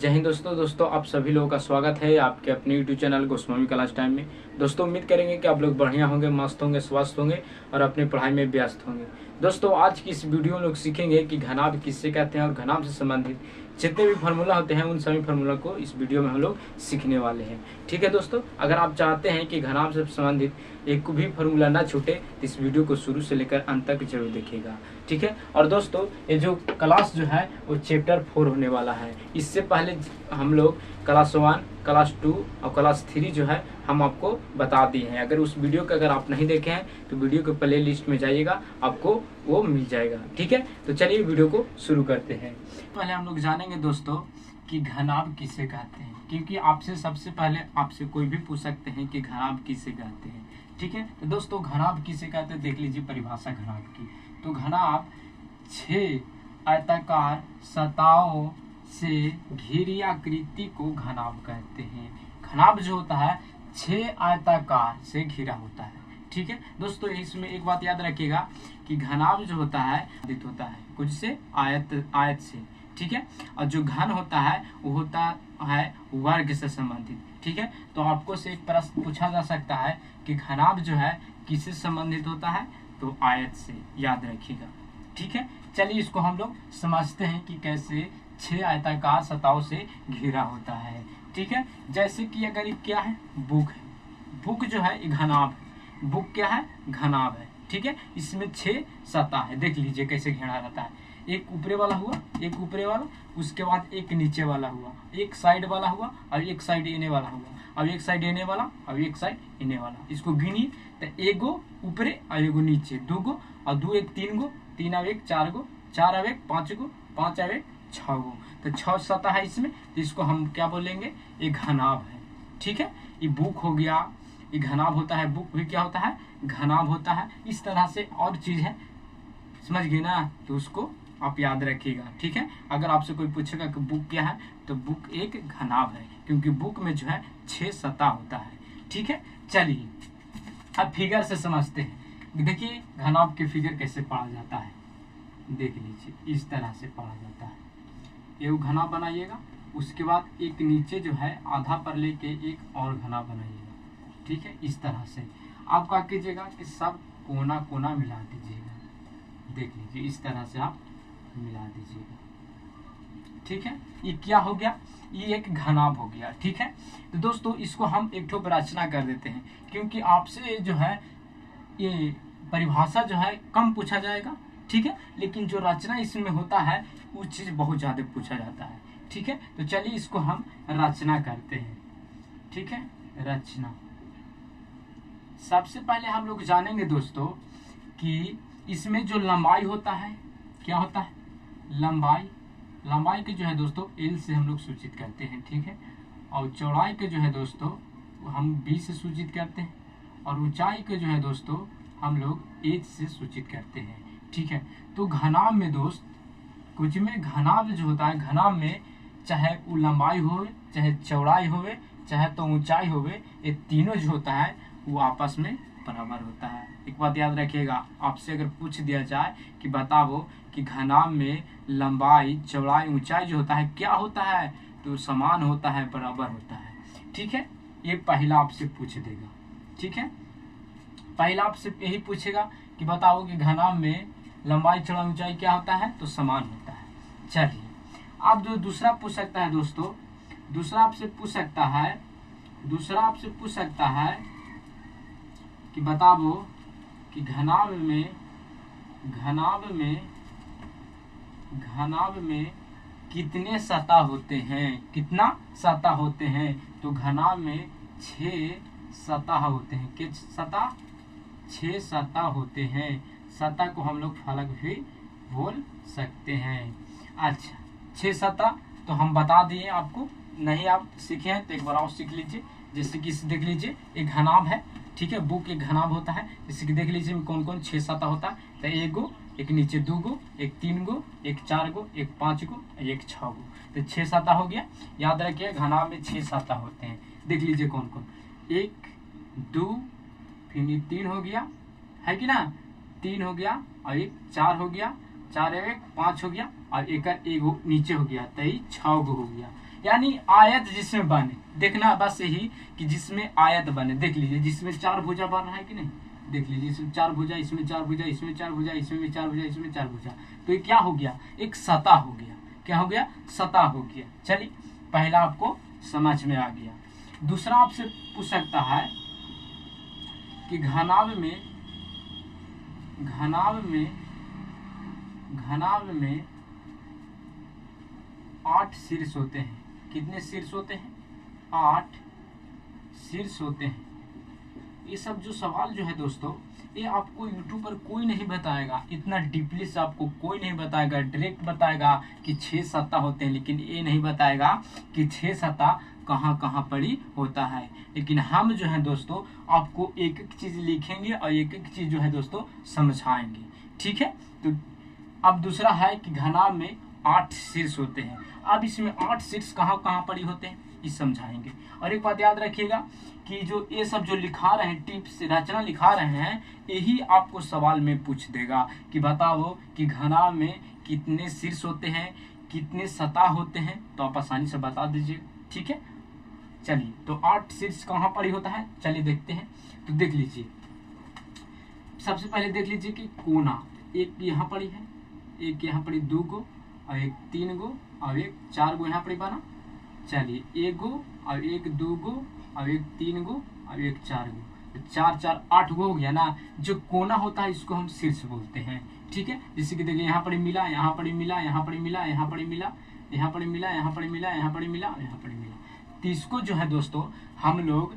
जय हिंद दोस्तों आप सभी लोगों का स्वागत है आपके अपने YouTube channel Goswami class time में। दोस्तों उम्मीद करेंगे कि आप लोग बढ़िया होंगे, मस्त होंगे, स्वस्थ होंगे और अपनी पढ़ाई में व्यस्त होंगे। दोस्तों आज की इस वीडियो में लोग सीखेंगे कि घनाभ किससे कहते हैं और घनाभ से संबंधित जितने भी फार्मूला होते हैं उन सभी फार्मूला को इस वीडियो में हम लोग सीखने वाले हैं। ठीक है दोस्तों, अगर आप चाहते हैं कि घनाभ से संबंधित एक भी फार्मूला ना छूटे तो इस वीडियो को शुरू से लेकर अंत तक जरूर देखिएगा। ठीक है, और दोस्तों ये जो क्लास जो है वो चैप्टर 4 होने वाला है। इससे पहले हम लोग क्लास 1, क्लास 2 और क्लास 3 जो है हम आपको बता दिए हैं। अगर उस वीडियो को अगर आप नहीं देखे हैं तो वीडियो के प्ले लिस्ट में जाइएगा, आपको वो मिल जाएगा। ठीक है, तो चलिए वीडियो को शुरू करते हैं। पहले हम लोग जानेंगे दोस्तों कि घनाभ किसे कहते हैं, क्योंकि आपसे सबसे पहले आपसे कोई भी पूछ सकते हैं कि घनाभ किसे कहते हैं। ठीक है, तो दोस्तों घनाभ किसे कहते हैं देख लीजिए परिभाषा घनाभ की। तो घनाभ 6 आयताकार सतहों से घिरी आकृति को घनाभ कहते हैं। घनाभ जो होता है 6 आयताकार से घिरा होता है। ठीक है दोस्तों, इसमें एक बात याद रखिएगा कि घनाभ जो होता है कुछ से आयत से। ठीक है, और जो घन होता है वो होता है वर्ग से संबंधित। ठीक है, तो आपको से एक प्रश्न पूछा जा सकता है कि घनाभ जो है किससे संबंधित होता है, तो आयत से, याद रखिएगा। ठीक है, चलिए इसको हम लोग समझते हैं कि कैसे 6 आयताकार सतहों से घिरा होता है। ठीक है, जैसे कि अगर ये क्या है, बुक है, बुक जो है ये घनाभ है। बुक क्या है, घनाभ है। ठीक है, इसमें 6 सतह है, देख लीजिए कैसे घेरा रहता है। एक ऊपरे वाला हुआ, एक ऊपरे वाला, उसके बाद एक नीचे वाला हुआ, एक साइड वाला हुआ और एक साइड इने वाला हुआ, अब एक साइड इने वाला, अब एक साइड इने वाला। इसको गिनिए तो एगो ऊपरे और एगो नीचे, दूगो और दो एक 3 गो, 3 अब एक 4 गो, 4 अब एक 5 गो, 5 अब एक 6 गो, तो 6 सतह है इसमें। तो इसको हम क्या बोलेंगे, ये घनाभ है। ठीक है, ये बुक हो गया, ये घनाभ होता है। बुक भी क्या होता है, घनाभ होता है। इस तरह से और चीज है, समझ गए ना, तो उसको आप याद रखिएगा। ठीक है, अगर आपसे कोई पूछेगा कि बुक क्या है तो बुक एक घनाभ है, क्योंकि बुक में जो है 6 सतह होता है। ठीक है, चलिए अब फिगर से समझते हैं। देखिए घनाभ के फिगर कैसे पढ़ा जाता है, देख लीजिए इस तरह से पढ़ा जाता है। ये घनाभ बनाइएगा, उसके बाद एक नीचे जो है आधा पर लेके एक और घनाभ बनाइएगा। ठीक है, इस तरह से आप क्या कीजिएगा कि सब कोना कोना मिला दीजिएगा, देख लीजिए इस तरह से आप मिला दीजिएगा। ठीक है, ये क्या हो गया, ये एक घनाभ हो गया। ठीक है, तो दोस्तों इसको हम एक ठो रचना कर देते हैं, क्योंकि आपसे जो है ये परिभाषा जो है कम पूछा जाएगा। ठीक है, लेकिन जो रचना इसमें होता है वो चीज बहुत ज्यादा पूछा जाता है। ठीक है, तो चलिए इसको हम रचना करते हैं। ठीक है, रचना सबसे पहले हम लोग जानेंगे दोस्तों कि इसमें जो लंबाई होता है, क्या होता है, लंबाई के जो है दोस्तों एल से हम लोग सूचित करते हैं। ठीक है, और चौड़ाई के जो है दोस्तों हम बी से सूचित करते हैं, और ऊंचाई के जो है दोस्तों हम लोग एच से सूचित करते हैं। ठीक है, तो घनाभ में दोस्त कुछ में घनाभ जो होता है, घनाभ में चाहे वो लंबाई हो, चाहे चौड़ाई होवे, चाहे तो ऊंचाई होवे, ये तीनों जो होता है वो आपस में बराबर होता है। एक बात याद रखिएगा, आपसे अगर पूछ दिया जाए कि बताओ कि घनाभ में लंबाई, चौड़ाई, ऊंचाई जो होता है क्या होता है, तो समान होता है, बराबर होता है। ठीक है, ये पहला आपसे पूछ देगा। ठीक है, पहला आपसे यही पूछेगा कि बताओ कि घनाभ में लंबाई, चौड़ाई, ऊंचाई क्या होता है, तो समान होता है। चलिए अब जो दूसरा पूछ सकता है दोस्तों, दूसरा आपसे पूछ सकता है कि बताओ कि घनाभ में कितने सतह होते हैं, कितना सतह होते हैं, तो घनाभ में 6 सतह होते हैं। कितने सतह, 6 सतह होते हैं। सतह को हम लोग फलक भी बोल सकते हैं। अच्छा, 6 सतह तो हम बता दिए आपको, नहीं आप सीखे हैं तो एक बार और सीख लीजिए। जैसे कि देख लीजिए एक घनाभ है। ठीक है, बुक एक घनाभ होता है। जैसे कि देख लीजिए कौन कौन 6 सतह होता है, तो एगो, एक नीचे 2 गो, एक 3 गो, एक 4 गो, एक 5 गो, एक 6 गो, तो 6 सतह हो गया। याद रखिए घनाभ में 6 सतह होते हैं। देख लीजिए कौन कौन, 1 2 फिर 3 हो गया, है कि ना, 3 हो गया, और एक 4 हो गया, 4 एक 5 हो गया, और एक नीचे हो गया, तो 6 गो हो गया। यानी आयत जिसमें बने, देखना बस यही कि जिसमें आयत बने। देख लीजिए जिसमें 4 भुजा बन रहा है कि नहीं, देख लीजिए इसमें 4 भुजा, इसमें 4 भुजा, इसमें 4 भुजा, इसमें भी 4 भुजा, इसमें 4 भुजा, तो ये क्या हो गया, एक सतह हो गया। क्या हो गया, सतह हो गया। चलिए पहला आपको समझ में आ गया। दूसरा आपसे पूछ सकता है कि घनाभ में 8 शीर्ष होते हैं। कितने शीर्ष होते हैं, 8 शीर्ष होते हैं। ये सब जो सवाल जो है दोस्तों, ये आपको यूट्यूब पर कोई नहीं बताएगा, इतना डीपली से आपको कोई नहीं बताएगा। डायरेक्ट बताएगा कि 6 सतह होते हैं, लेकिन ये नहीं बताएगा कि 6 सतह कहाँ कहाँ पड़ी होता है। लेकिन हम जो है दोस्तों आपको एक एक चीज लिखेंगे और एक एक चीज जो है दोस्तों समझाएंगे। ठीक है, तो अब दूसरा है कि घनाभ में 8 शीर्ष होते हैं। अब इसमें 8 शीर्ष कहाँ कहाँ पड़ी होते हैं ये समझाएंगे। और एक बात याद रखिएगा कि जो ये सब जो लिखा रहे हैं, टिप्स रचना लिखा रहे हैं, यही आपको सवाल में पूछ देगा कि बताओ कि घनाभ में कितने शीर्ष होते हैं, कितने सतह होते हैं, तो आप आसानी से बता दीजिए। ठीक है, चलिए तो 8 शीर्ष कहाँ पड़ी होता है, चलिए देखते हैं। तो देख लीजिए, सबसे पहले देख लीजिए कि कोना, एक यहाँ पड़ी है, एक यहाँ पड़ी 2 गो, और एक 3 गो, और एक 4 गो यहाँ पड़ी बना। चलिए 1 गो, और एक 2 गो, और एक 3 गो, और एक 4 गो, 4 4 8 गो हो गया ना। जो कोना होता है इसको हम शीर्ष बोलते हैं। ठीक है, जैसे कि देखिए यहाँ पड़ी मिला, यहाँ पड़ी मिला, यहाँ पड़ी मिला, यहाँ पड़ी मिला, यहाँ पड़ी मिला, यहाँ पड़ी मिला, यहाँ पड़ी मिला, यहाँ पड़ी मिला, तो इसको जो है दोस्तों हम लोग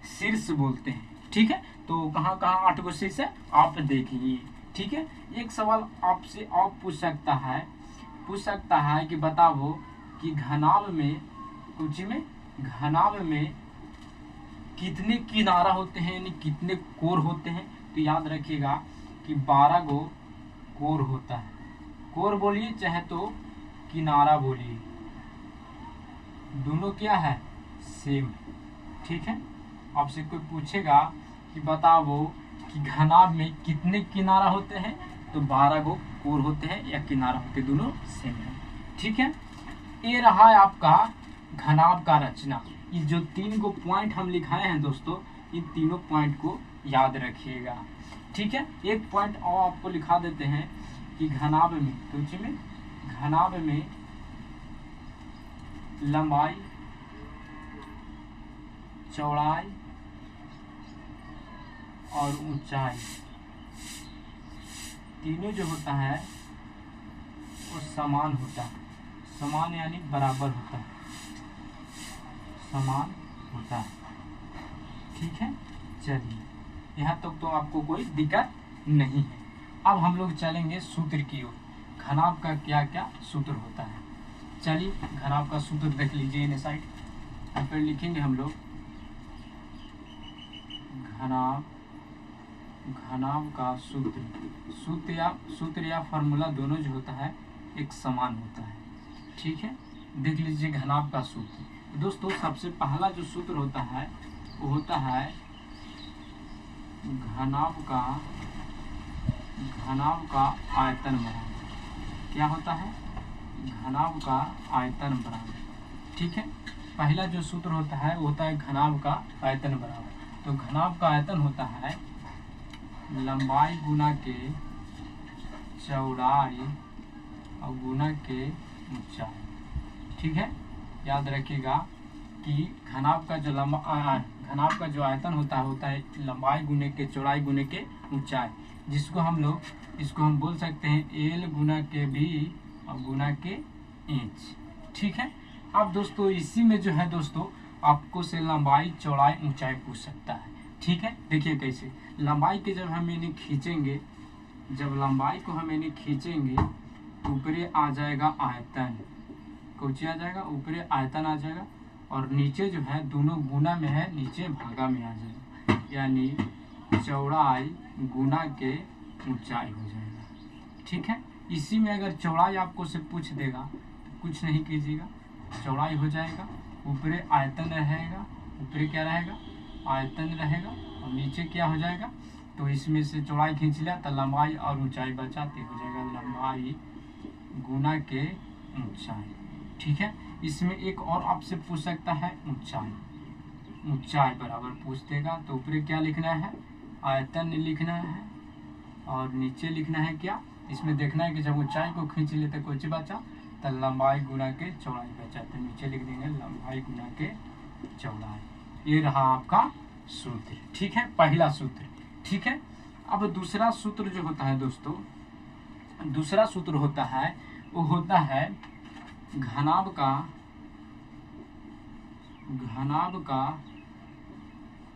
शीर्ष बोलते हैं। ठीक है, तो कहाँ कहाँ 8 गो शीर्ष है आप देखिए। ठीक है, एक सवाल आपसे आप पूछ सकता है कि बताओ कि घनाभ में कितने किनारा होते हैं, यानी कितने कोर होते हैं। तो याद रखिएगा कि 12 गो कोर होता है। कोर बोलिए चाहे तो किनारा बोलिए, दोनों क्या है, सेम। ठीक है, आपसे कोई पूछेगा कि बताओ कि घनाभ में कितने किनारा होते हैं, तो 12 गो कोर होते हैं या किनारा होते हैं, दोनों सेम है। ठीक है, ये रहा है आपका घनाभ का रचना। ये जो 3 गो पॉइंट हम लिखाए हैं दोस्तों, इन तीनों पॉइंट को याद रखिएगा। ठीक है, एक पॉइंट और आपको लिखा देते हैं कि घनाभ में लंबाई, चौड़ाई और ऊंचाई तीनों जो होता है वो समान होता है। समान यानी बराबर होता है, समान होता है। ठीक है, चलिए यहाँ तक तो आपको कोई दिक्कत नहीं है। अब हम लोग चलेंगे सूत्र की ओर। घनाभ का क्या क्या सूत्र होता है, चलिए घनाभ का सूत्र देख लीजिए। इन साइड यहाँ पर लिखेंगे हम लोग घनाभ का सूत्र या फार्मूला दोनों जो होता है एक समान होता है। ठीक है, देख लीजिए घनाभ का सूत्र। दोस्तों सबसे पहला जो सूत्र होता है वो होता है घनाभ का आयतन बराबर। क्या होता है, घनाभ का आयतन बराबर। ठीक है, पहला जो सूत्र होता है वो होता है घनाभ का आयतन बराबर। तो घनाभ का आयतन होता है लंबाई गुना के चौड़ाई और गुना के ऊंचाई। ठीक है, याद रखिएगा कि घनाभ का जो आयतन होता है लंबाई गुने के चौड़ाई गुने के ऊंचाई, जिसको हम बोल सकते हैं एल गुना के बी और गुना के इंच। ठीक है, अब दोस्तों इसी में जो है दोस्तों आपको से लंबाई चौड़ाई ऊंचाई पूछ सकता है। ठीक है, देखिए कैसे लंबाई के जब हम इन्हें खींचेंगे, तो ऊपरे आ जाएगा आयतन, कुछ आ जाएगा ऊपरे आयतन आ जाएगा, और नीचे जो है दोनों गुना में है, नीचे भागा में आ जाएगा, यानी चौड़ाई गुना के ऊंचाई हो जाएगा। ठीक है, इसी में अगर चौड़ाई आपको से पूछ देगा तो कुछ नहीं कीजिएगा, चौड़ाई हो जाएगा, ऊपरे आयतन रहेगा, ऊपरे क्या रहेगा, आयतन रहेगा, और नीचे क्या हो जाएगा, तो इसमें से चौड़ाई खींच लिया तो लंबाई और ऊंचाई बचाते हो जाएगा लंबाई गुना के ऊंचाई। ठीक है, इसमें एक और आपसे पूछ सकता है ऊंचाई, ऊंचाई बराबर पूछ देगा। तो ऊपर क्या लिखना है, आयतन लिखना है, और नीचे लिखना है क्या, इसमें देखना है कि जब ऊंचाई को खींच लेते कुछ बचा तो लंबाई गुना के चौड़ाई बचा, तो नीचे लिख देंगे लंबाई गुना के चौड़ाई। ये रहा आपका सूत्र, ठीक है, पहला सूत्र, ठीक है। अब दूसरा सूत्र जो होता है दोस्तों, दूसरा सूत्र होता है वो होता है घनाभ का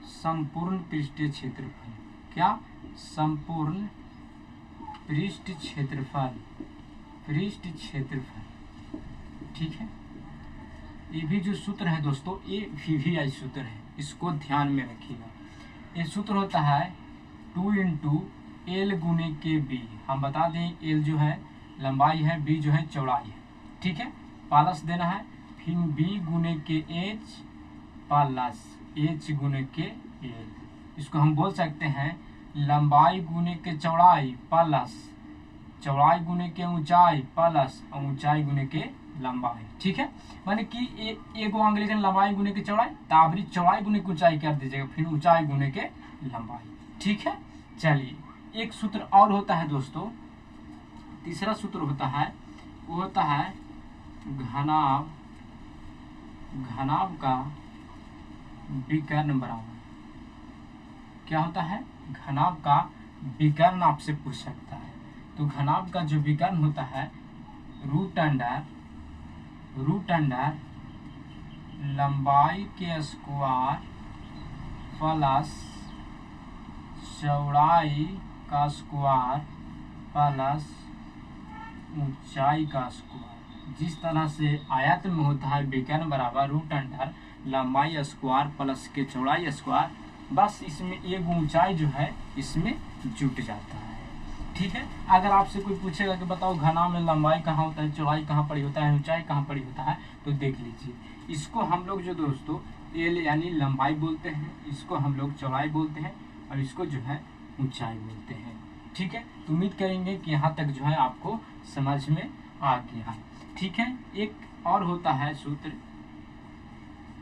संपूर्ण पृष्ठीय क्षेत्रफल। क्या, संपूर्ण पृष्ठ क्षेत्रफल, पृष्ठ क्षेत्रफल, ठीक है। ये भी जो सूत्र है दोस्तों, ये VVI सूत्र है, इसको ध्यान में रखिएगा। ये सूत्र होता है 2 × L गुने के B। हम बता दें L जो है लंबाई है, B जो है चौड़ाई है, ठीक है। प्लस देना है, फिर B गुने के H प्लस H गुने के L। इसको हम बोल सकते हैं लंबाई गुने के चौड़ाई प्लस चौड़ाई गुने के ऊंचाई प्लस ऊंचाई गुने के लंबाई, ठीक है। माने कि एगो आंग लेकिन लंबाई गुने के चौड़ाई, ताबरी चौड़ाई गुने की ऊंचाई कर दीजिएगा, फिर ऊंचाई गुने के लंबाई, ठीक है। चलिए एक सूत्र और होता है दोस्तों, तीसरा सूत्र होता है वो होता है घनाभ का विकर्ण बराबर। क्या होता है, घनाभ का विकर्ण आपसे पूछ सकता है। तो घनाभ का जो विकर्ण होता है रूट अंडर लंबाई के स्क्वायर प्लस चौड़ाई का स्क्वायर प्लस ऊंचाई का स्क्वायर। जिस तरह से आयत में होता है विकर्ण बराबर रूट अंडर लंबाई स्क्वायर प्लस के चौड़ाई स्क्वायर, बस इसमें एक ऊंचाई जो है इसमें जुट जाता है, ठीक है। अगर आपसे कोई पूछेगा कि बताओ घनाभ में लंबाई कहाँ होता है, चौड़ाई कहाँ पड़ी होता है, ऊंचाई कहाँ पड़ी होता है, तो देख लीजिए। इसको हम लोग जो दोस्तों L यानी लंबाई बोलते हैं, इसको हम लोग चौड़ाई बोलते हैं, और इसको जो है ऊंचाई बोलते हैं, ठीक है। तो उम्मीद करेंगे कि यहाँ तक जो है आपको समझ में आ गया है, ठीक है। एक और होता है सूत्र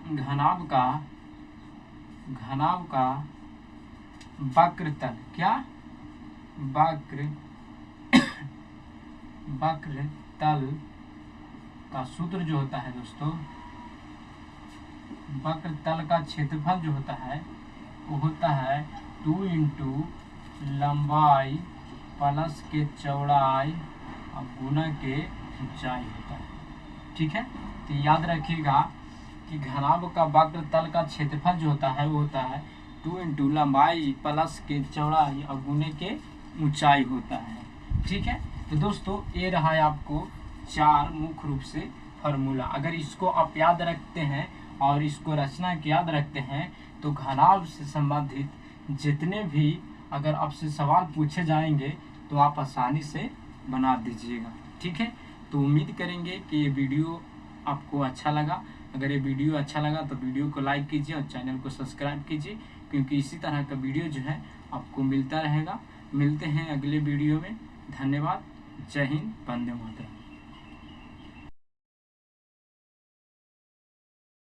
घनाभ का वक्र तल। क्या, वक्र तल का सूत्र जो होता है दोस्तों, वक्र तल का क्षेत्रफल जो होता है वो होता है 2 × लंबाई प्लस के चौड़ाई और गुना के ऊंचाई होता है, ठीक है। तो याद रखिएगा कि घनाभ का वक्र तल का क्षेत्रफल जो होता है वो होता है 2 × लंबाई प्लस के चौड़ाई और गुने के ऊंचाई होता है, ठीक है। तो दोस्तों ये रहा है आपको 4 मुख्य रूप से फार्मूला। अगर इसको आप याद रखते हैं और इसको रचना के याद रखते हैं तो घनाभ से संबंधित जितने भी अगर आपसे सवाल पूछे जाएंगे तो आप आसानी से बना दीजिएगा, ठीक है। तो उम्मीद करेंगे कि ये वीडियो आपको अच्छा लगा। अगर ये वीडियो अच्छा लगा तो वीडियो को लाइक कीजिए और चैनल को सब्सक्राइब कीजिए, क्योंकि इसी तरह का वीडियो जो है आपको मिलता रहेगा। मिलते हैं अगले वीडियो में। धन्यवाद। जय हिंद, वंदे मातरम।